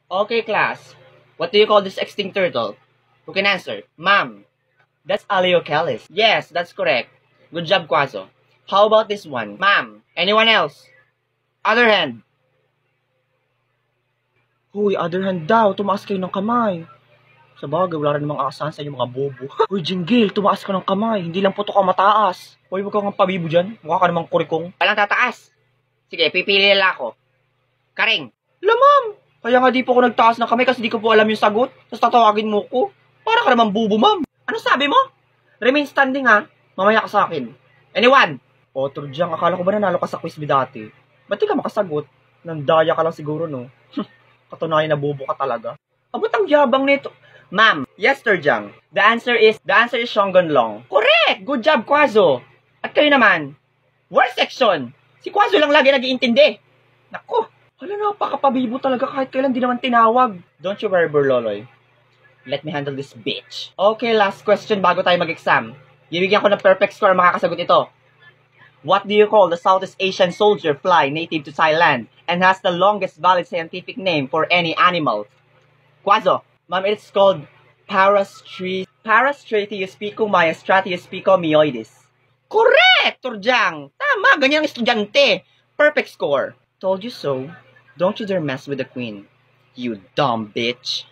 Okay, class. What do you call this extinct turtle? Who can answer? Ma'am. That's Aleocalis. Yes, that's correct. Good job, Quazo. How about this one? Ma'am. Anyone else? Other hand. Huy, other hand daw, tumaas kayo ng kamay. Sa bagay, wala rin namang aasahan sa inyo mga bobo. Huy, Jinggil, tumaas ka ng kamay. Hindi lang puto ka mataas. Huy, huwag kang pabibo dyan. Mukha ka namang kurikong. Walang tataas. Sige, pipili nila ako. Karing. Ma'am. Kaya nga di po ako nagtaas ng kamay kasi di ko po alam yung sagot. Tapos tatawagin mo ko. Para ka namang bobo, ma'am. Ano sabi mo? Remain standing ha. Mamaya ka sa akin. Anyone? O, Turdyang, akala ko ba nanalo ka sa quiz mo dati? Ba't di ka makasagot? Nandaya ka lang siguro, no? Katunayan na bobo ka talaga. Abot ang yabang nito. Ma'am, yes, Turdyang. The answer is Shonggon Long. Correct! Good job, Quazo. At kayo naman, worst section. Si Quazo lang lagi nag-iintindi. Naku, hala, napakapabibo talaga kahit kailan di naman tinawag. Don't you worry, Burloloy. Let me handle this bitch. Okay, last question bago tayo mag-exam. Bibigyan ko ng perfect score ang makakasagot ito. What do you call the Southeast Asian soldier fly native to Thailand and has the longest valid scientific name for any animal? Quazo. Ma'am, it's called Parastratiuspicomyoides. Correct, Turdyang. Tama, ganyan ang estudyante. Perfect score. Told you so. Don't you dare mess with the queen. You dumb bitch.